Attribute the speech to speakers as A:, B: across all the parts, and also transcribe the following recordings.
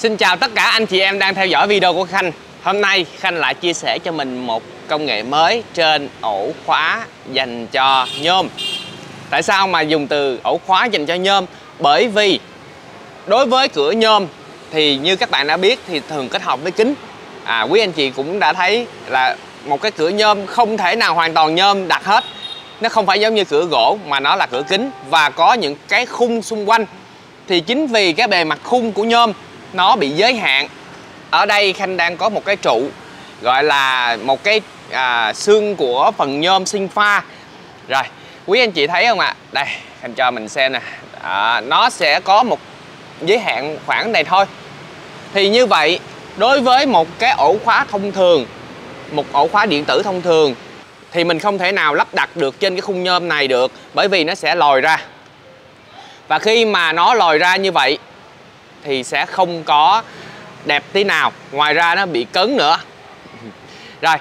A: Xin chào tất cả anh chị em đang theo dõi video của Khanh. Hôm nay Khanh lại chia sẻ cho mình một công nghệ mới trên ổ khóa dành cho nhôm. Tại sao mà dùng từ ổ khóa dành cho nhôm? Bởi vì đối với cửa nhôm thì như các bạn đã biết thì thường kết hợp với kính. Quý anh chị cũng đã thấy là một cái cửa nhôm không thể nào hoàn toàn nhôm đặt hết. Nó không phải giống như cửa gỗ mà nó là cửa kính và có những cái khung xung quanh. Thì chính vì cái bề mặt khung của nhôm nó bị giới hạn. Ở đây Khanh đang có một cái trụ gọi là một cái xương của phần nhôm sinh pha. Rồi, quý anh chị thấy không ạ? Đây, Khanh cho mình xem nè. Nó sẽ có một giới hạn khoảng này thôi. Thì như vậy, đối với một cái ổ khóa thông thường, một ổ khóa điện tử thông thường, thì mình không thể nào lắp đặt được trên cái khung nhôm này được, bởi vì nó sẽ lòi ra. Và khi mà nó lòi ra như vậy thì sẽ không có đẹp tí nào. Ngoài ra nó bị cấn nữa. Rồi,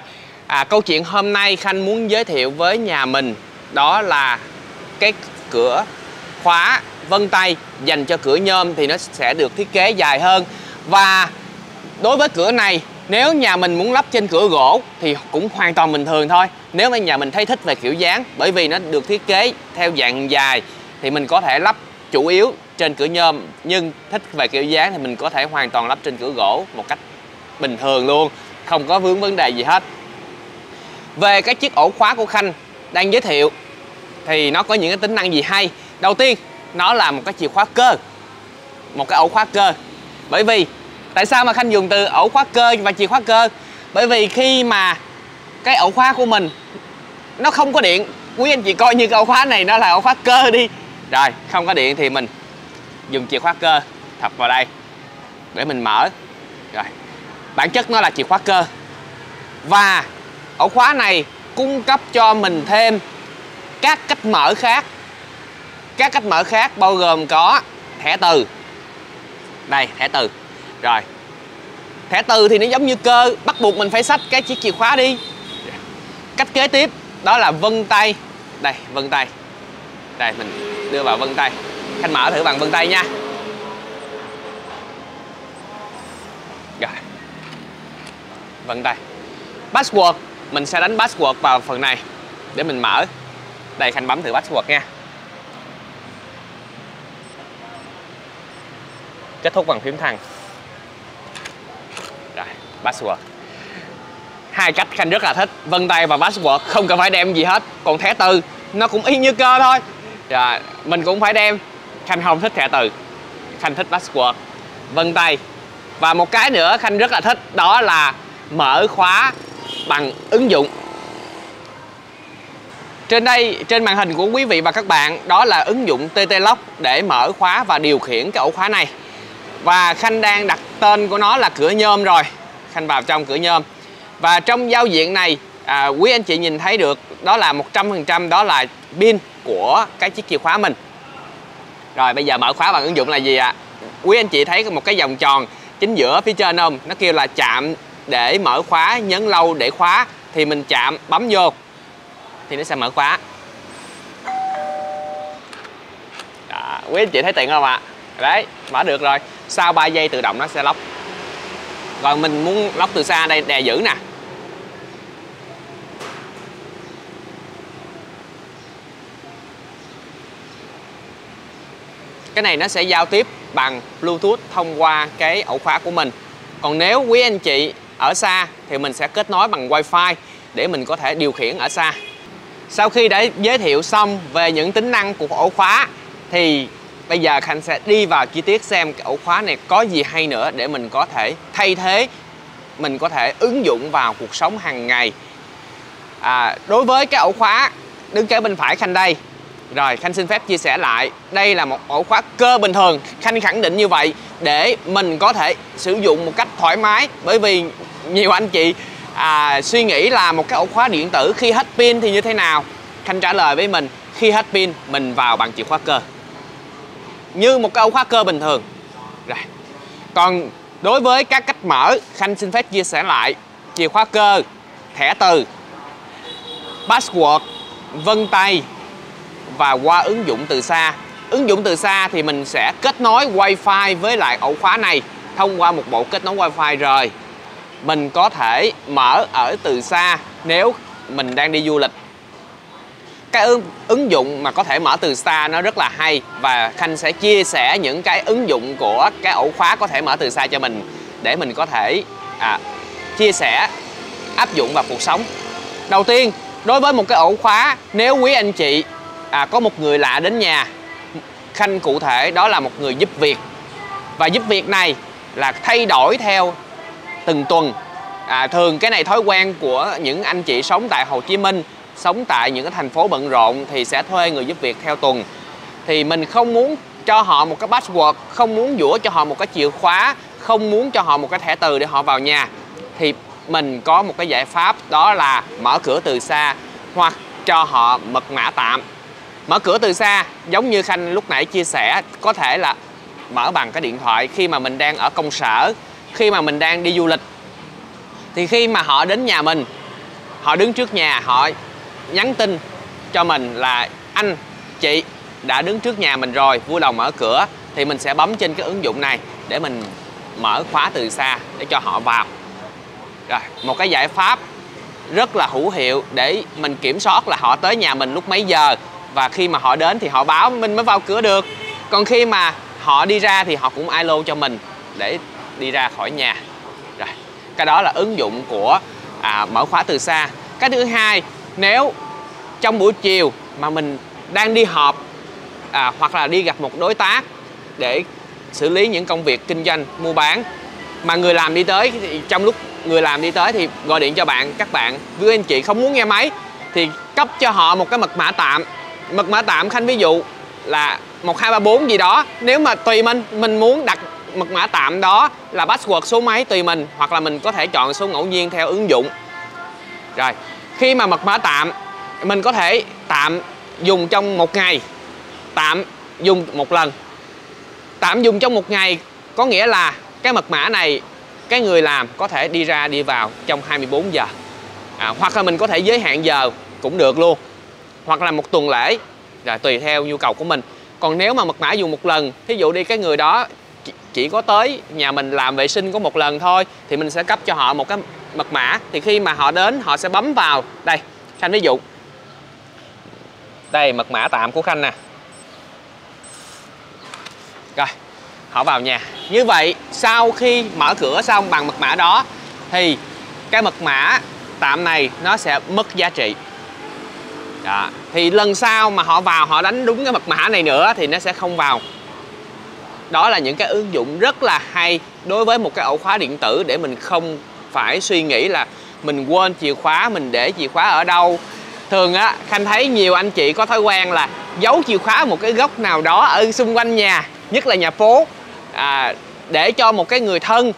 A: câu chuyện hôm nay Khanh muốn giới thiệu với nhà mình đó là cái cửa khóa vân tay dành cho cửa nhôm thì nó sẽ được thiết kế dài hơn. Và đối với cửa này, nếu nhà mình muốn lắp trên cửa gỗ thì cũng hoàn toàn bình thường thôi. Nếu mà nhà mình thấy thích về kiểu dáng, bởi vì nó được thiết kế theo dạng dài thì mình có thể lắp chủ yếu trên cửa nhôm, nhưng thích về kiểu dáng thì mình có thể hoàn toàn lắp trên cửa gỗ một cách bình thường luôn, không có vướng vấn đề gì hết. Về cái chiếc ổ khóa của Khanh đang giới thiệu thì nó có những cái tính năng gì hay. Đầu tiên, nó là một cái chìa khóa cơ, một cái ổ khóa cơ. Bởi vì tại sao mà Khanh dùng từ ổ khóa cơ và chìa khóa cơ? Bởi vì khi mà cái ổ khóa của mình nó không có điện, quý anh chị coi như cái ổ khóa này nó là ổ khóa cơ đi. Rồi, không có điện thì mình dùng chìa khóa cơ thập vào đây để mình mở. Rồi, bản chất nó là chìa khóa cơ. Và ổ khóa này cung cấp cho mình thêm các cách mở khác. Các cách mở khác bao gồm có thẻ từ. Đây, thẻ từ. Rồi, thẻ từ thì nó giống như cơ, bắt buộc mình phải xách cái chiếc chìa khóa đi. Cách kế tiếp đó là vân tay. Đây, vân tay. Đây, mình đưa vào vân tay. Khanh mở thử bằng vân tay nha. Rồi, vân tay. Password, mình sẽ đánh password vào phần này để mình mở. Đây, Khanh bấm thử password nha. Kết thúc bằng phím thăng. Rồi, password. Hai cách Khanh rất là thích, vân tay và password, không cần phải đem gì hết. Còn thẻ từ nó cũng y như cơ thôi. Rồi, mình cũng phải đem. Khanh không thích thẻ từ, Khanh thích password, vân tay. Và một cái nữa Khanh rất là thích, đó là mở khóa bằng ứng dụng. Trên đây, trên màn hình của quý vị và các bạn, đó là ứng dụng TT Lock để mở khóa và điều khiển cái ổ khóa này. Và Khanh đang đặt tên của nó là cửa nhôm rồi. Khanh vào trong cửa nhôm. Và trong giao diện này, quý anh chị nhìn thấy được đó là 100% đó là pin của cái chiếc chìa khóa mình. Rồi, bây giờ mở khóa bằng ứng dụng là gì ạ? Quý anh chị thấy một cái vòng tròn chính giữa phía trên không? Nó kêu là chạm để mở khóa, nhấn lâu để khóa. Thì mình chạm, bấm vô thì nó sẽ mở khóa. Đó, quý anh chị thấy tiện không ạ? Đấy, mở được rồi. Sau 3 giây tự động nó sẽ lóc. Rồi mình muốn lóc từ xa, đây đè giữ nè. Cái này nó sẽ giao tiếp bằng Bluetooth thông qua cái ổ khóa của mình. Còn nếu quý anh chị ở xa thì mình sẽ kết nối bằng Wi-Fi để mình có thể điều khiển ở xa. Sau khi đã giới thiệu xong về những tính năng của ổ khóa thì bây giờ Khanh sẽ đi vào chi tiết xem cái ổ khóa này có gì hay nữa để mình có thể thay thế, mình có thể ứng dụng vào cuộc sống hàng ngày. Đối với cái ổ khóa đứng kế bên phải Khanh đây. Rồi, Khanh xin phép chia sẻ lại. Đây là một ổ khóa cơ bình thường. Khanh khẳng định như vậy để mình có thể sử dụng một cách thoải mái. Bởi vì nhiều anh chị suy nghĩ là một cái ổ khóa điện tử khi hết pin thì như thế nào. Khanh trả lời với mình, khi hết pin mình vào bằng chìa khóa cơ, như một cái ổ khóa cơ bình thường. Rồi, còn đối với các cách mở, Khanh xin phép chia sẻ lại. Chìa khóa cơ, thẻ từ, password, vân tay và qua ứng dụng từ xa. Ứng dụng từ xa thì mình sẽ kết nối Wi-Fi với lại ổ khóa này thông qua một bộ kết nối Wi-Fi rồi, mình có thể mở ở từ xa nếu mình đang đi du lịch. Cái ứng dụng mà có thể mở từ xa nó rất là hay, và Khanh sẽ chia sẻ những cái ứng dụng của cái ổ khóa có thể mở từ xa cho mình để mình có thể chia sẻ áp dụng vào cuộc sống. Đầu tiên, đối với một cái ổ khóa, nếu quý anh chị có một người lạ đến nhà, Khanh cụ thể đó là một người giúp việc, và giúp việc này là thay đổi theo từng tuần. Thường cái này thói quen của những anh chị sống tại Hồ Chí Minh, sống tại những cái thành phố bận rộn thì sẽ thuê người giúp việc theo tuần. Thì mình không muốn cho họ một cái password, không muốn dũa cho họ một cái chìa khóa, không muốn cho họ một cái thẻ từ để họ vào nhà, thì mình có một cái giải pháp, đó là mở cửa từ xa hoặc cho họ mật mã tạm. Mở cửa từ xa giống như Khanh lúc nãy chia sẻ, có thể là mở bằng cái điện thoại khi mà mình đang ở công sở, khi mà mình đang đi du lịch. Thì khi mà họ đến nhà mình, họ đứng trước nhà, họ nhắn tin cho mình là anh, chị đã đứng trước nhà mình rồi, vui lòng mở cửa, thì mình sẽ bấm trên cái ứng dụng này để mình mở khóa từ xa để cho họ vào. Rồi, một cái giải pháp rất là hữu hiệu để mình kiểm soát là họ tới nhà mình lúc mấy giờ, và khi mà họ đến thì họ báo mình mới vào cửa được. Còn khi mà họ đi ra thì họ cũng alo cho mình để đi ra khỏi nhà. Rồi, cái đó là ứng dụng của mở khóa từ xa. Cái thứ hai, nếu trong buổi chiều mà mình đang đi họp hoặc là đi gặp một đối tác để xử lý những công việc kinh doanh mua bán, mà người làm đi tới, thì trong lúc người làm đi tới thì gọi điện cho các bạn với anh chị không muốn nghe máy, thì cấp cho họ một cái mật mã tạm. Mật mã tạm Khanh ví dụ là 1234 gì đó. Nếu mà tùy mình muốn đặt mật mã tạm đó là password số mấy tùy mình, hoặc là mình có thể chọn số ngẫu nhiên theo ứng dụng. Rồi, khi mà mật mã tạm mình có thể tạm dùng trong một ngày, tạm dùng một lần. Tạm dùng trong một ngày có nghĩa là cái mật mã này cái người làm có thể đi ra đi vào trong 24 giờ. Hoặc là mình có thể giới hạn giờ cũng được luôn, hoặc là một tuần lễ, rồi tùy theo nhu cầu của mình. Còn nếu mà mật mã dùng một lần, thí dụ đi cái người đó chỉ có tới nhà mình làm vệ sinh có một lần thôi, thì mình sẽ cấp cho họ một cái mật mã. Thì khi mà họ đến, họ sẽ bấm vào đây. Khanh ví dụ đây, mật mã tạm của Khanh nè. Rồi, họ vào nhà. Như vậy sau khi mở cửa xong bằng mật mã đó thì cái mật mã tạm này nó sẽ mất giá trị. Đó. Thì lần sau mà họ vào, họ đánh đúng cái mật mã này nữa thì nó sẽ không vào. Đó là những cái ứng dụng rất là hay đối với một cái ổ khóa điện tử, để mình không phải suy nghĩ là mình quên chìa khóa, mình để chìa khóa ở đâu. Thường á, Khanh thấy nhiều anh chị có thói quen là giấu chìa khóa một cái góc nào đó ở xung quanh nhà, nhất là nhà phố, để cho một cái người thân,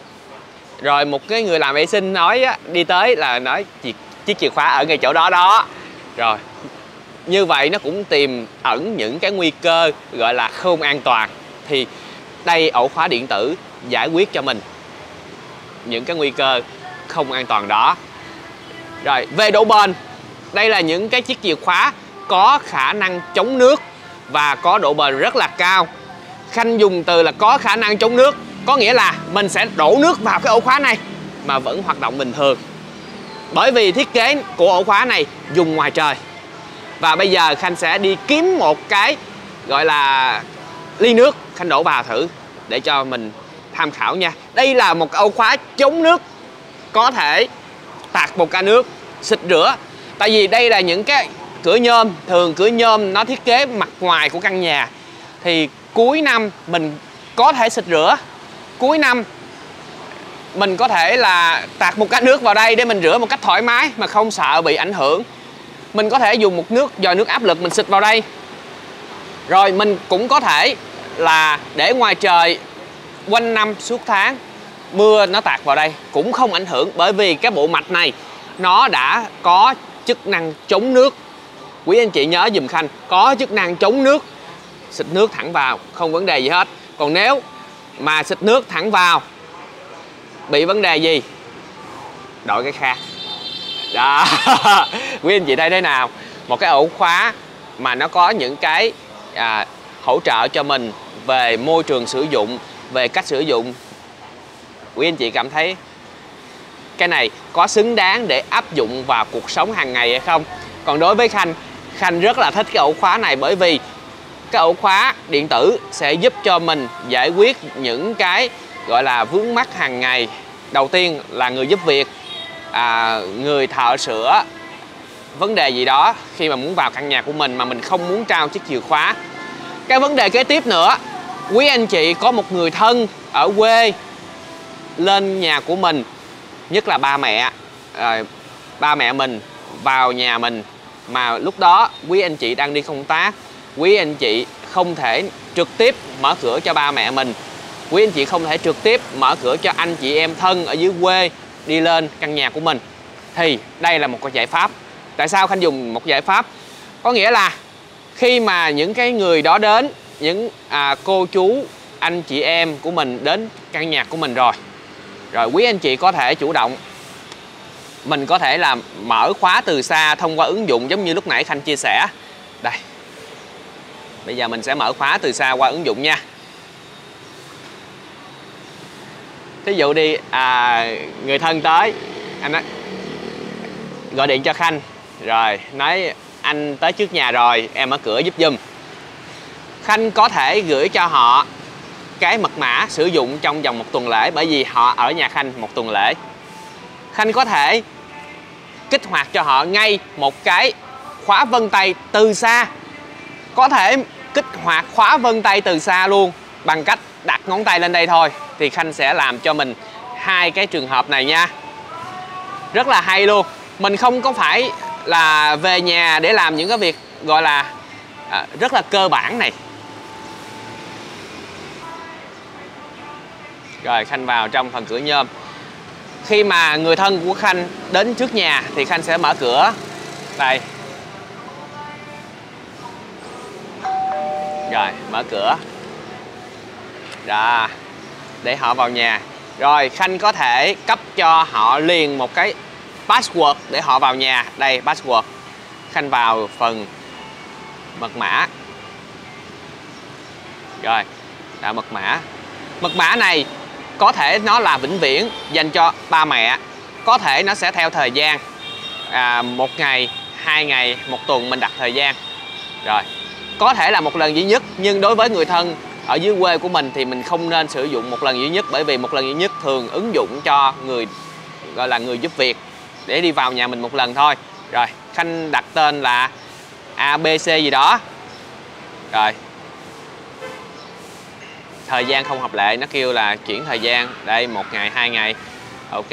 A: rồi một cái người làm vệ sinh nói á, đi tới là nói chiếc chìa khóa ở ngay chỗ đó đó. Rồi, như vậy nó cũng tiềm ẩn những cái nguy cơ gọi là không an toàn. Thì đây, ổ khóa điện tử giải quyết cho mình những cái nguy cơ không an toàn đó. Rồi, về độ bền, đây là những cái chiếc chìa khóa có khả năng chống nước và có độ bền rất là cao. Khanh dùng từ là có khả năng chống nước, có nghĩa là mình sẽ đổ nước vào cái ổ khóa này mà vẫn hoạt động bình thường. Bởi vì thiết kế của ổ khóa này dùng ngoài trời. Và bây giờ Khanh sẽ đi kiếm một cái gọi là ly nước, Khanh đổ vào thử để cho mình tham khảo nha. Đây là một ổ khóa chống nước, có thể tạt một ca nước, xịt rửa. Tại vì đây là những cái cửa nhôm, thường cửa nhôm nó thiết kế mặt ngoài của căn nhà. Thì cuối năm mình có thể xịt rửa, cuối năm mình có thể là tạt một cái nước vào đây để mình rửa một cách thoải mái mà không sợ bị ảnh hưởng. Mình có thể dùng một vòi nước áp lực mình xịt vào đây. Rồi mình cũng có thể là để ngoài trời quanh năm suốt tháng, mưa nó tạt vào đây cũng không ảnh hưởng, bởi vì cái bộ mạch này nó đã có chức năng chống nước. Quý anh chị nhớ dùm Khanh, có chức năng chống nước, xịt nước thẳng vào không vấn đề gì hết. Còn nếu mà xịt nước thẳng vào bị vấn đề gì, đổi cái khác đó. Quý anh chị thấy thế nào? Một cái ổ khóa mà nó có những cái hỗ trợ cho mình về môi trường sử dụng, về cách sử dụng quý anh chị cảm thấy cái này có xứng đáng để áp dụng vào cuộc sống hàng ngày hay không? Còn đối với Khanh rất là thích cái ổ khóa này, bởi vì cái ổ khóa điện tử sẽ giúp cho mình giải quyết những cái gọi là vướng mắc hàng ngày. Đầu tiên là người giúp việc, người thợ sửa, vấn đề gì đó khi mà muốn vào căn nhà của mình mà mình không muốn trao chiếc chìa khóa. Cái vấn đề kế tiếp nữa, quý anh chị có một người thân ở quê lên nhà của mình, nhất là ba mẹ mình vào nhà mình, mà lúc đó quý anh chị đang đi công tác, quý anh chị không thể trực tiếp mở cửa cho ba mẹ mình, quý anh chị không thể trực tiếp mở cửa cho anh chị em thân ở dưới quê đi lên căn nhà của mình, thì đây là một cái giải pháp. Tại sao Khanh dùng một giải pháp? Có nghĩa là khi mà những cái người đó đến, những cô chú, anh chị em của mình đến căn nhà của mình rồi quý anh chị có thể chủ động, mình có thể là mở khóa từ xa thông qua ứng dụng, giống như lúc nãy Khanh chia sẻ. Đây, bây giờ mình sẽ mở khóa từ xa qua ứng dụng nha. Thí dụ đi, người thân tới, anh nói, gọi điện cho Khanh rồi nói anh tới trước nhà rồi, em mở cửa giúp giùm. Khanh có thể gửi cho họ cái mật mã sử dụng trong vòng 1 tuần lễ, bởi vì họ ở nhà Khanh 1 tuần lễ. Khanh có thể kích hoạt cho họ ngay một cái khóa vân tay từ xa, có thể kích hoạt khóa vân tay từ xa luôn bằng cách đặt ngón tay lên đây thôi. Thì Khanh sẽ làm cho mình 2 cái trường hợp này nha, rất là hay luôn. Mình không có phải là về nhà để làm những cái việc gọi là rất là cơ bản này. Rồi Khanh vào trong phần cửa nhôm. Khi mà người thân của Khanh đến trước nhà thì Khanh sẽ mở cửa. Đây. Rồi mở cửa. Đó, để họ vào nhà. Rồi Khanh có thể cấp cho họ liền một cái password để họ vào nhà. Đây, password. Khanh vào phần mật mã. Rồi, đã mật mã. Mật mã này có thể nó là vĩnh viễn dành cho ba mẹ, có thể nó sẽ theo thời gian, 1 ngày, 2 ngày, 1 tuần mình đặt thời gian. Rồi, có thể là 1 lần duy nhất, nhưng đối với người thân ở dưới quê của mình thì mình không nên sử dụng 1 lần duy nhất, bởi vì 1 lần duy nhất thường ứng dụng cho người gọi là người giúp việc để đi vào nhà mình 1 lần thôi. Rồi, Khanh đặt tên là ABC gì đó. Rồi, thời gian không hợp lệ, nó kêu là chuyển thời gian. Đây, 1 ngày, 2 ngày. Ok.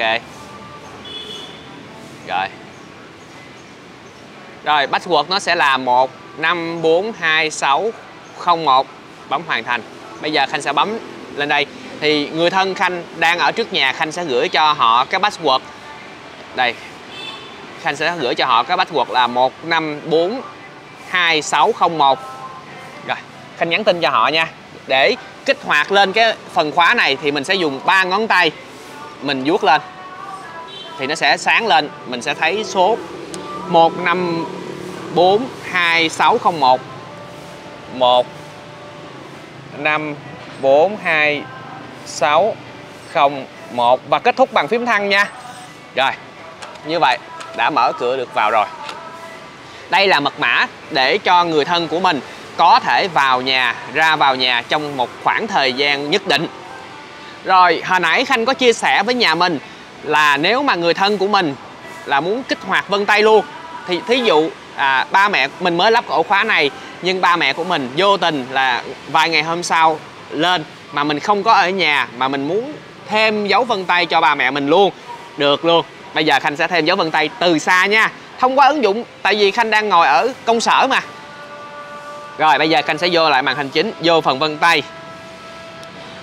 A: Rồi, password nó sẽ là 154261. Bấm hoàn thành. Bây giờ Khanh sẽ bấm lên đây. Thì người thân Khanh đang ở trước nhà, Khanh sẽ gửi cho họ cái password. Đây, Khanh sẽ gửi cho họ cái password là 154261. Rồi, Khanh nhắn tin cho họ nha. Để kích hoạt lên cái phần khóa này thì mình sẽ dùng 3 ngón tay mình vuốt lên thì nó sẽ sáng lên, mình sẽ thấy số 154261 154261 và kết thúc bằng phím thăng nha. Rồi, như vậy đã mở cửa được vào rồi. Đây là mật mã để cho người thân của mình có thể vào nhà, ra vào nhà trong một khoảng thời gian nhất định. Rồi, hồi nãy Khanh có chia sẻ với nhà mình là nếu mà người thân của mình là muốn kích hoạt vân tay luôn, thì thí dụ ba mẹ mình mới lắp ổ khóa này, nhưng ba mẹ của mình vô tình là vài ngày hôm sau lên mà mình không có ở nhà, mà mình muốn thêm dấu vân tay cho ba mẹ mình luôn, được luôn. Bây giờ Khanh sẽ thêm dấu vân tay từ xa nha, thông qua ứng dụng, tại vì Khanh đang ngồi ở công sở mà. Rồi, bây giờ Khanh sẽ vô lại màn hình chính, vô phần vân tay.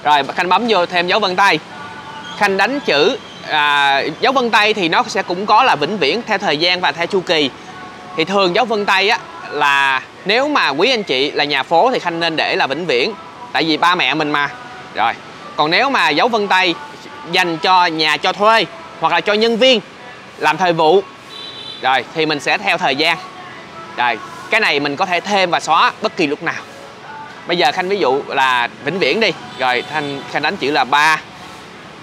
A: Rồi, Khanh bấm vô thêm dấu vân tay. Khanh đánh chữ dấu vân tay thì nó sẽ cũng có là vĩnh viễn theo thời gian và theo chu kỳ. Thì thường dấu vân tay á là nếu mà quý anh chị là nhà phố thì Khanh nên để là vĩnh viễn, tại vì ba mẹ mình mà. Rồi, còn nếu mà dấu vân tay dành cho nhà cho thuê hoặc là cho nhân viên làm thời vụ, rồi thì mình sẽ theo thời gian. Rồi, cái này mình có thể thêm và xóa bất kỳ lúc nào. Bây giờ Khanh ví dụ là vĩnh viễn đi. Rồi Khanh đánh chữ là 3.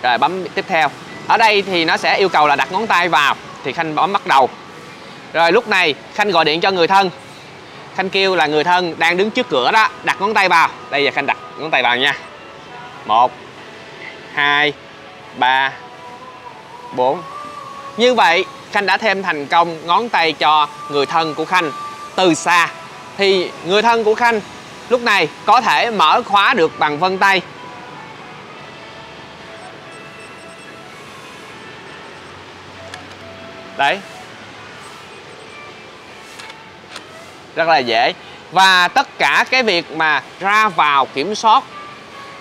A: Rồi bấm tiếp theo. Ở đây thì nó sẽ yêu cầu là đặt ngón tay vào, thì Khanh bấm bắt đầu. Rồi lúc này Khanh gọi điện cho người thân. Khanh kêu là người thân đang đứng trước cửa đó, đặt ngón tay vào. Đây giờ Khanh đặt ngón tay vào nha. 1 2 3 4. Như vậy Khanh đã thêm thành công ngón tay cho người thân của Khanh từ xa. Thì người thân của Khanh lúc này có thể mở khóa được bằng vân tay. Đấy. Rất là dễ. Và tất cả cái việc mà ra vào kiểm soát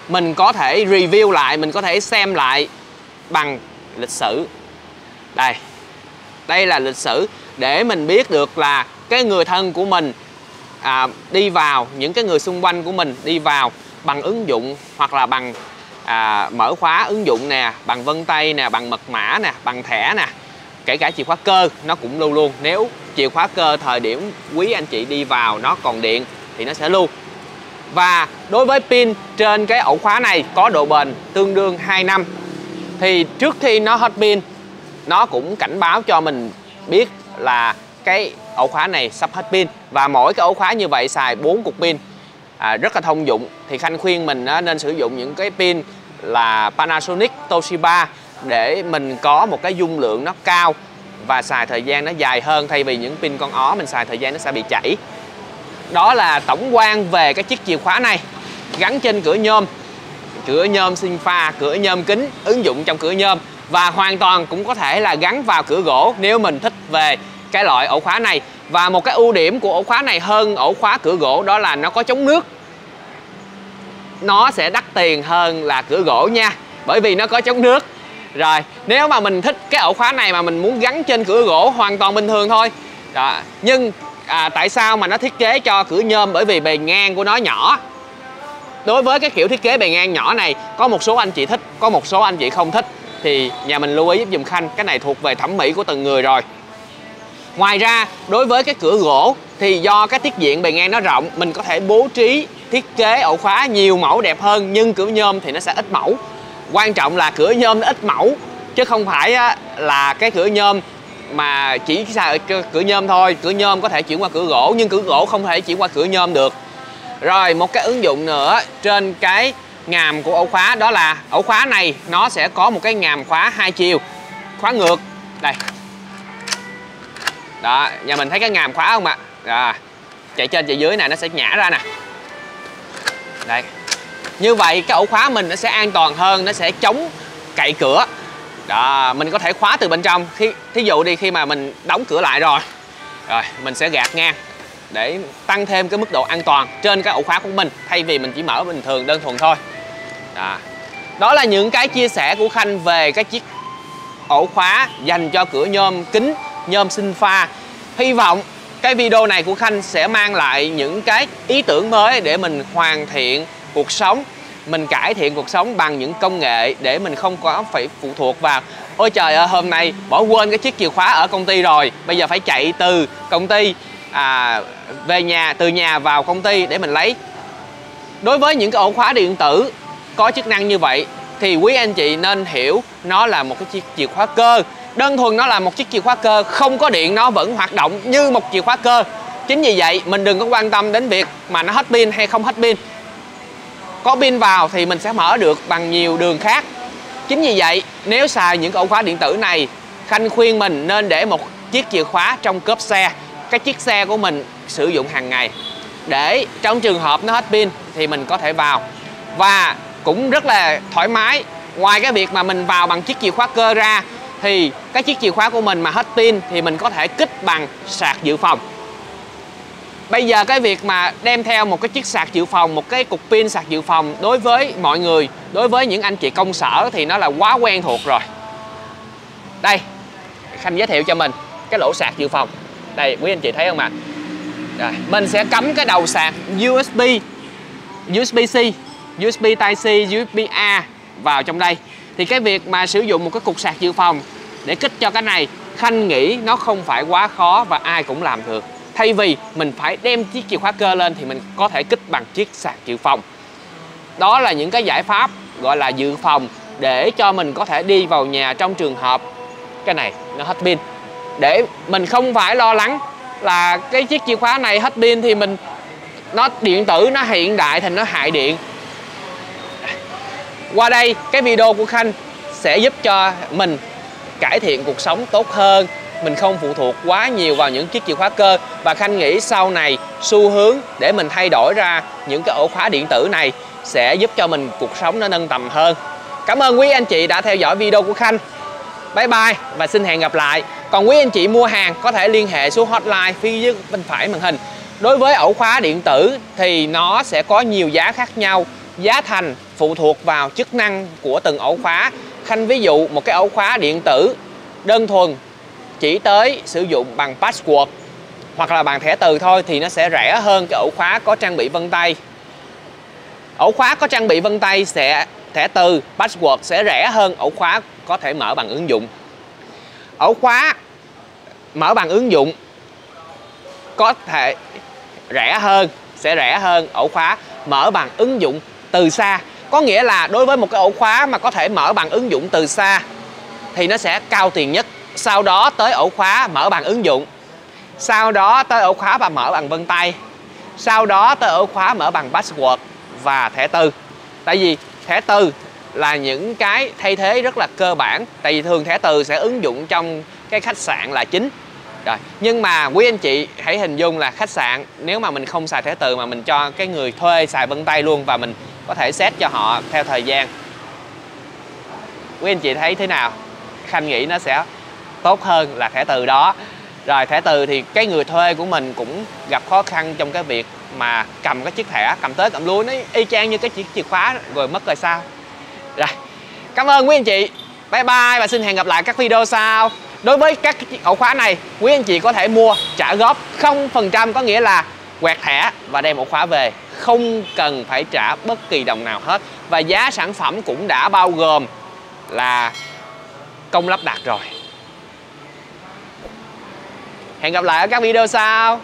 A: mình có thể review lại, mình có thể xem lại bằng lịch sử. Đây. Đây là lịch sử để mình biết được là cái người thân của mình đi vào, những cái người xung quanh của mình đi vào bằng ứng dụng hoặc là bằng mở khóa ứng dụng nè, bằng vân tay nè, bằng mật mã nè, bằng thẻ nè, kể cả chìa khóa cơ nó cũng lưu luôn. Nếu chìa khóa cơ thời điểm quý anh chị đi vào nó còn điện thì nó sẽ lưu. Và đối với pin trên cái ổ khóa này có độ bền tương đương 2 năm. Thì trước khi nó hết pin, nó cũng cảnh báo cho mình biết là cái ổ khóa này sắp hết pin. Và mỗi cái ổ khóa như vậy xài 4 cục pin, rất là thông dụng. Thì Khanh khuyên mình nên sử dụng những cái pin là Panasonic, Toshiba để mình có một cái dung lượng nó cao và xài thời gian nó dài hơn, thay vì những pin con ó mình xài thời gian nó sẽ bị chảy. Đó là tổng quan về cái chiếc chìa khóa này, gắn trên cửa nhôm sinh pha, cửa nhôm kính, ứng dụng trong cửa nhôm. Và hoàn toàn cũng có thể là gắn vào cửa gỗ nếu mình thích về cái loại ổ khóa này. Và một cái ưu điểm của ổ khóa này hơn ổ khóa cửa gỗ đó là nó có chống nước. Nó sẽ đắt tiền hơn là cửa gỗ nha, bởi vì nó có chống nước. Rồi nếu mà mình thích cái ổ khóa này mà mình muốn gắn trên cửa gỗ hoàn toàn bình thường thôi. Đó. Nhưng tại sao mà nó thiết kế cho cửa nhôm? Bởi vì bề ngang của nó nhỏ. Đối với cái kiểu thiết kế bề ngang nhỏ này, có một số anh chị thích, có một số anh chị không thích. Thì nhà mình lưu ý giúp dùm Khanh, cái này thuộc về thẩm mỹ của từng người rồi. Ngoài ra đối với cái cửa gỗ thì do cái tiết diện bề ngang nó rộng, mình có thể bố trí thiết kế ổ khóa nhiều mẫu đẹp hơn. Nhưng cửa nhôm thì nó sẽ ít mẫu. Quan trọng là cửa nhôm nó ít mẫu, chứ không phải là cái cửa nhôm mà chỉ xài cửa nhôm thôi. Cửa nhôm có thể chuyển qua cửa gỗ, nhưng cửa gỗ không thể chuyển qua cửa nhôm được. Rồi một cái ứng dụng nữa trên cái ngàm của ổ khóa, đó là ổ khóa này nó sẽ có một cái ngàm khóa 2 chiều, khóa ngược. Đây. Đó, nhà mình thấy cái ngàm khóa không ạ? Rồi, chạy trên chạy dưới này nó sẽ nhả ra nè. Đây. Như vậy cái ổ khóa mình nó sẽ an toàn hơn, nó sẽ chống cậy cửa. Đó, mình có thể khóa từ bên trong. Thí dụ đi, khi mà mình đóng cửa lại rồi, mình sẽ gạt ngang để tăng thêm cái mức độ an toàn trên cái ổ khóa của mình, thay vì mình chỉ mở bình thường đơn thuần thôi. Đó là những cái chia sẻ của Khanh về cái chiếc ổ khóa dành cho cửa nhôm kính, nhôm sinh pha. Hy vọng cái video này của Khanh sẽ mang lại những cái ý tưởng mới để mình hoàn thiện cuộc sống, mình cải thiện cuộc sống bằng những công nghệ để mình không có phải phụ thuộc vào ôi trời ơi, hôm nay bỏ quên cái chiếc chìa khóa ở công ty rồi, bây giờ phải chạy từ công ty về nhà, từ nhà vào công ty để mình lấy. Đối với những cái ổ khóa điện tử có chức năng như vậy thì quý anh chị nên hiểu nó là một cái chiếc chìa khóa cơ. Đơn thuần nó là một chiếc chìa khóa cơ, không có điện nó vẫn hoạt động như một chìa khóa cơ. Chính vì vậy mình đừng có quan tâm đến việc mà nó hết pin hay không hết pin. Có pin vào thì mình sẽ mở được bằng nhiều đường khác. Chính vì vậy nếu xài những cái ổ khóa điện tử này, Khanh khuyên mình nên để một chiếc chìa khóa trong cốp xe, cái chiếc xe của mình sử dụng hàng ngày, để trong trường hợp nó hết pin thì mình có thể vào. Và cũng rất là thoải mái. Ngoài cái việc mà mình vào bằng chiếc chìa khóa cơ ra, thì cái chiếc chìa khóa của mình mà hết pin thì mình có thể kích bằng sạc dự phòng. Bây giờ cái việc mà đem theo một cái chiếc sạc dự phòng, một cái cục pin sạc dự phòng, đối với mọi người, đối với những anh chị công sở thì nó là quá quen thuộc rồi. Đây, Khanh giới thiệu cho mình cái lỗ sạc dự phòng. Đây, quý anh chị thấy không ạ? Rồi, mình sẽ cắm cái đầu sạc USB, USB-C, USB Type-C, USB-A vào trong đây. Thì cái việc mà sử dụng một cái cục sạc dự phòng để kích cho cái này, Khanh nghĩ nó không phải quá khó và ai cũng làm được. Thay vì mình phải đem chiếc chìa khóa cơ lên thì mình có thể kích bằng chiếc sạc dự phòng. Đó là những cái giải pháp gọi là dự phòng để cho mình có thể đi vào nhà trong trường hợp cái này nó hết pin, để mình không phải lo lắng là cái chiếc chìa khóa này hết pin thì nó điện tử nó hiện đại thì nó hại điện. Qua đây cái video của Khanh sẽ giúp cho mình cải thiện cuộc sống tốt hơn, mình không phụ thuộc quá nhiều vào những chiếc chìa khóa cơ. Và Khanh nghĩ sau này xu hướng để mình thay đổi ra những cái ổ khóa điện tử này sẽ giúp cho mình cuộc sống nó nâng tầm hơn. Cảm ơn quý anh chị đã theo dõi video của Khanh. Bye bye và xin hẹn gặp lại. Còn quý anh chị mua hàng có thể liên hệ số hotline phía dưới bên phải màn hình. Đối với ổ khóa điện tử thì nó sẽ có nhiều giá khác nhau. Giá thành phụ thuộc vào chức năng của từng ổ khóa. Khanh ví dụ một cái ổ khóa điện tử đơn thuần chỉ tới sử dụng bằng password hoặc là bằng thẻ từ thôi thì nó sẽ rẻ hơn cái ổ khóa có trang bị vân tay. Ổ khóa có trang bị vân tay thẻ từ password sẽ rẻ hơn ổ khóa có thể mở bằng ứng dụng. Ổ khóa mở bằng ứng dụng có thể sẽ rẻ hơn ổ khóa mở bằng ứng dụng từ xa. Có nghĩa là đối với một cái ổ khóa mà có thể mở bằng ứng dụng từ xa thì nó sẽ cao tiền nhất. Sau đó tới ổ khóa mở bằng ứng dụng, sau đó tới ổ khóa và mở bằng vân tay, sau đó tới ổ khóa mở bằng password và thẻ từ. Tại vì thẻ từ là những cái thay thế rất là cơ bản. Tại vì thường thẻ từ sẽ ứng dụng trong cái khách sạn là chính. Rồi, nhưng mà quý anh chị hãy hình dung là khách sạn nếu mà mình không xài thẻ từ mà mình cho cái người thuê xài vân tay luôn và mình có thể set cho họ theo thời gian. Quý anh chị thấy thế nào? Khanh nghĩ nó sẽ tốt hơn là thẻ từ đó. Rồi thẻ từ thì cái người thuê của mình cũng gặp khó khăn trong cái việc mà cầm cái chiếc thẻ, cầm tới cầm lui nó y chang như cái chiếc chìa khóa rồi mất rồi sao. Rồi, cảm ơn quý anh chị. Bye bye và xin hẹn gặp lại các video sau. Đối với các ổ khóa này, quý anh chị có thể mua trả góp 0%, có nghĩa là quẹt thẻ và đem ổ khóa về, không cần phải trả bất kỳ đồng nào hết. Và giá sản phẩm cũng đã bao gồm là công lắp đặt rồi. Hẹn gặp lại ở các video sau.